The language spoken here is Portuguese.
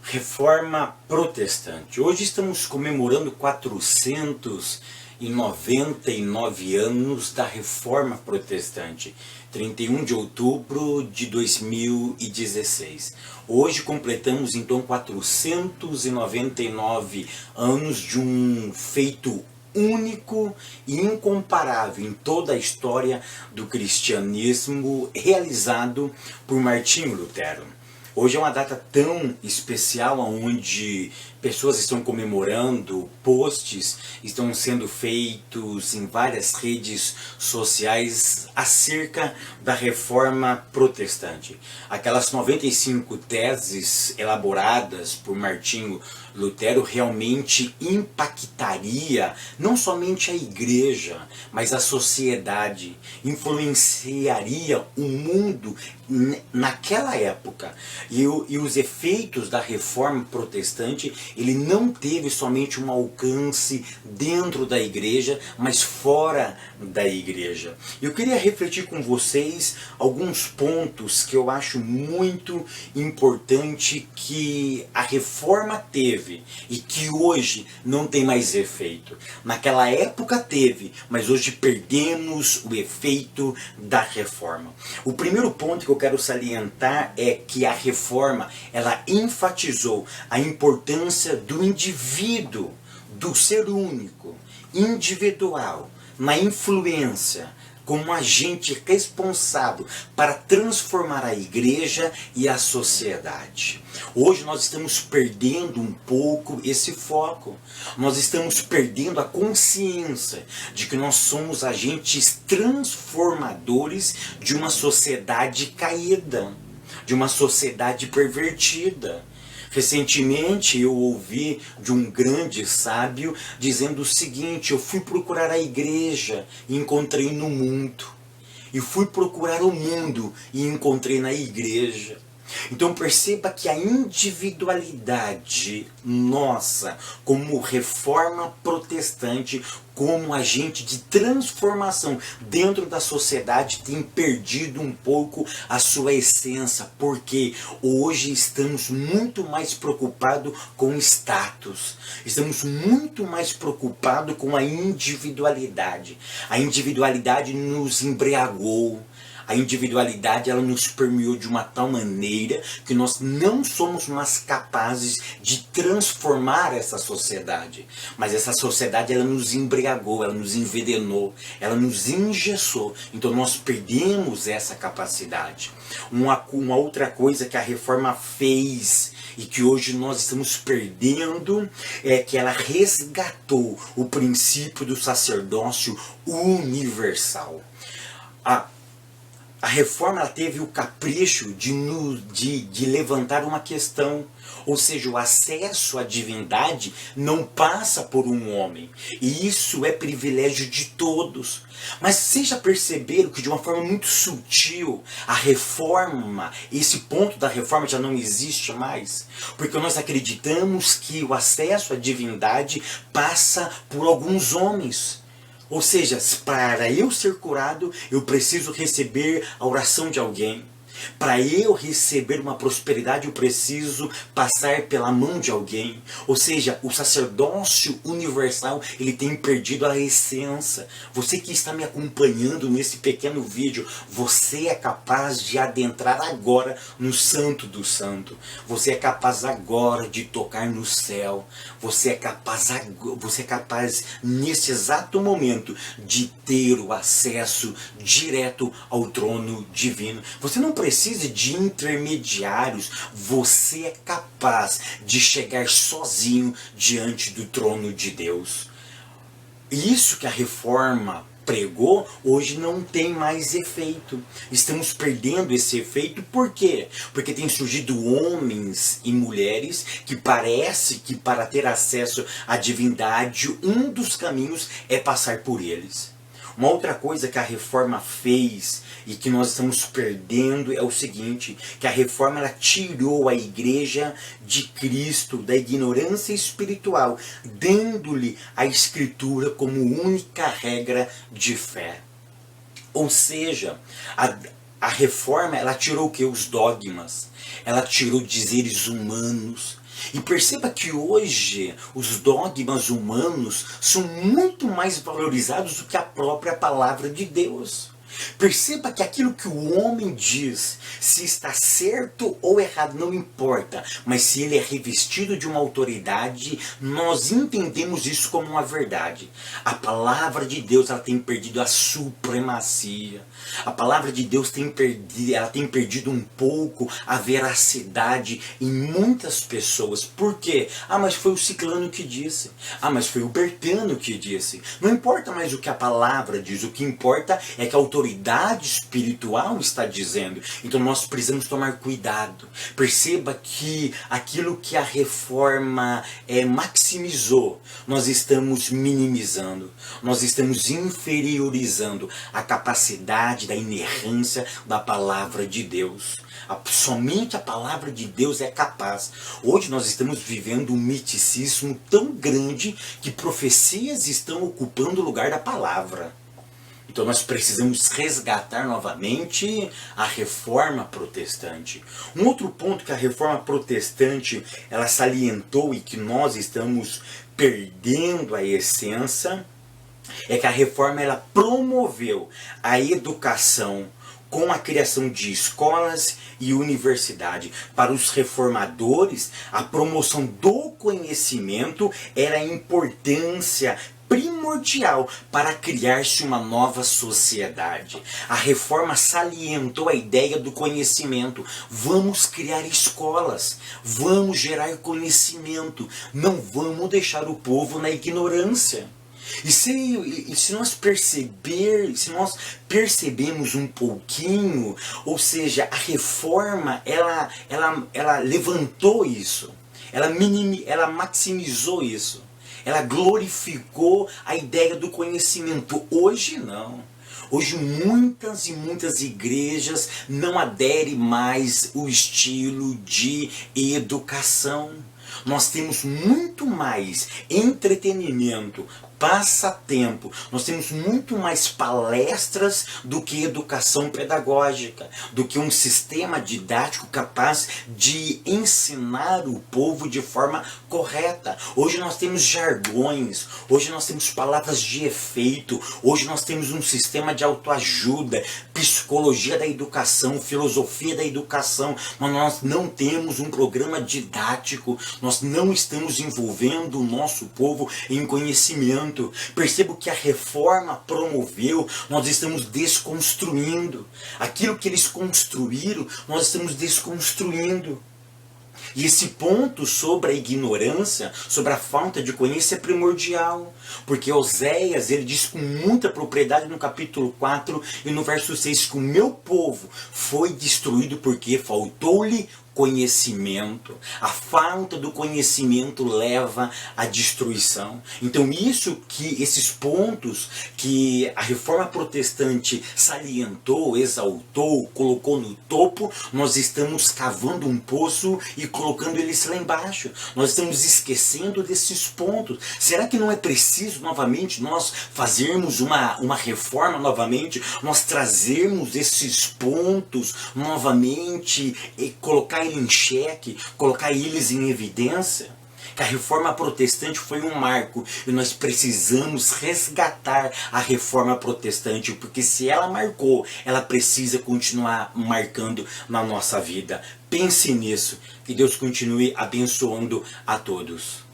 Reforma Protestante. Hoje estamos comemorando 499 anos da Reforma Protestante, 31 de outubro de 2016. Hoje completamos então 499 anos de um feito único e incomparável em toda a história do cristianismo, realizado por Martinho Lutero. Hoje é uma data tão especial onde pessoas estão comemorando, posts estão sendo feitos em várias redes sociais acerca da Reforma Protestante. Aquelas 95 teses elaboradas por Martinho Lutero realmente impactaria não somente a igreja, mas a sociedade, influenciaria o mundo naquela época. E os efeitos da Reforma Protestante, ele não teve somente um alcance dentro da igreja, mas fora da igreja. Eu queria refletir com vocês alguns pontos que eu acho muito importante que a Reforma teve e que hoje não tem mais efeito. Naquela época teve, mas hoje perdemos o efeito da Reforma. O primeiro ponto que eu quero salientar é que a Reforma, ela enfatizou a importância do indivíduo, do ser único, individual, na influência, como um agente responsável para transformar a igreja e a sociedade. Hoje nós estamos perdendo um pouco esse foco. Nós estamos perdendo a consciência de que nós somos agentes transformadores de uma sociedade caída, de uma sociedade pervertida. Recentemente eu ouvi de um grande sábio dizendo o seguinte: eu fui procurar a igreja e encontrei no mundo. E fui procurar o mundo e encontrei na igreja. Então perceba que a individualidade nossa, como Reforma Protestante, como agente de transformação dentro da sociedade, tem perdido um pouco a sua essência, porque hoje estamos muito mais preocupados com status, estamos muito mais preocupados com a individualidade. A individualidade nos embriagou. A individualidade, ela nos permeou de uma tal maneira que nós não somos mais capazes de transformar essa sociedade. Mas essa sociedade, ela nos embriagou, ela nos envenenou, ela nos engessou. Então nós perdemos essa capacidade. Uma outra coisa que a Reforma fez e que hoje nós estamos perdendo é que ela resgatou o princípio do sacerdócio universal. A Reforma, ela teve o capricho de levantar uma questão, ou seja, o acesso à divindade não passa por um homem, e isso é privilégio de todos. Mas vocês já perceberam que de uma forma muito sutil, a Reforma, esse ponto da Reforma já não existe mais? Porque nós acreditamos que o acesso à divindade passa por alguns homens. Ou seja, para eu ser curado, eu preciso receber a oração de alguém. Para eu receber uma prosperidade, eu preciso passar pela mão de alguém. Ou seja, o sacerdócio universal, ele tem perdido a essência. Você que está me acompanhando nesse pequeno vídeo, você é capaz de adentrar agora no Santo do Santo. Você é capaz agora de tocar no céu. Você é capaz nesse exato momento de ter o acesso direto ao trono divino. Você não precisa de intermediários, você é capaz de chegar sozinho diante do trono de Deus. Isso que a Reforma pregou, hoje não tem mais efeito. Estamos perdendo esse efeito, por quê? Porque tem surgido homens e mulheres que parece que para ter acesso à divindade, um dos caminhos é passar por eles. Uma outra coisa que a Reforma fez e que nós estamos perdendo é o seguinte, que a Reforma, ela tirou a igreja de Cristo da ignorância espiritual, dando-lhe a Escritura como única regra de fé. Ou seja, a Reforma, ela tirou o que? Os dogmas. Ela tirou dizeres humanos. E perceba que hoje os dogmas humanos são muito mais valorizados do que a própria palavra de Deus. Perceba que aquilo que o homem diz, se está certo ou errado, não importa, mas se ele é revestido de uma autoridade, nós entendemos isso como uma verdade. A palavra de Deus, ela tem perdido a supremacia. A palavra de Deus ela tem perdido um pouco a veracidade em muitas pessoas. Por quê? Ah, mas foi o ciclano que disse. Ah, mas foi o Bertano que disse. Não importa mais o que a palavra diz, o que importa é que a autoridade espiritual está dizendo. Então nós precisamos tomar cuidado. Perceba que aquilo que a reforma maximizou, nós estamos minimizando, nós estamos inferiorizando a capacidade da inerrância da palavra de Deus. Somente a palavra de Deus é capaz. Hoje nós estamos vivendo um miticismo tão grande que profecias estão ocupando o lugar da palavra. Então nós precisamos resgatar novamente a reforma protestante. Um outro ponto que a reforma protestante ela salientou e que nós estamos perdendo a essência é que a reforma ela promoveu a educação com a criação de escolas e universidade. Para os reformadores, a promoção do conhecimento era a importância primordial para criar-se uma nova sociedade. A reforma salientou a ideia do conhecimento. Vamos criar escolas, vamos gerar conhecimento, não vamos deixar o povo na ignorância. E se nós percebemos um pouquinho, ou seja, a reforma ela levantou isso, ela maximizou isso. Ela glorificou a ideia do conhecimento. Hoje não. Hoje muitas e muitas igrejas não aderem mais ao estilo de educação. Nós temos muito mais entretenimento, passatempo. Nós temos muito mais palestras do que educação pedagógica, do que um sistema didático capaz de ensinar o povo de forma correta. Hoje nós temos jargões, hoje nós temos palavras de efeito, hoje nós temos um sistema de autoajuda, psicologia da educação, filosofia da educação, mas nós não temos um programa didático, nós não estamos envolvendo o nosso povo em conhecimento. Percebo que a reforma promoveu, nós estamos desconstruindo. Aquilo que eles construíram, nós estamos desconstruindo. E esse ponto sobre a ignorância, sobre a falta de conhecimento é primordial. Porque Oséias, ele diz com muita propriedade no capítulo 4 e no verso 6 que o meu povo foi destruído porque faltou-lhe conhecimento. A falta do conhecimento leva à destruição. Então esses pontos que a reforma protestante salientou, exaltou, colocou no topo, nós estamos cavando um poço e colocando eles lá embaixo. Nós estamos esquecendo desses pontos. Será que não é preciso novamente nós fazermos uma reforma novamente, nós trazermos esses pontos novamente e colocar em xeque, colocar eles em evidência? Que a reforma protestante foi um marco e nós precisamos resgatar a reforma protestante, porque se ela marcou, ela precisa continuar marcando na nossa vida. Pense nisso, que Deus continue abençoando a todos.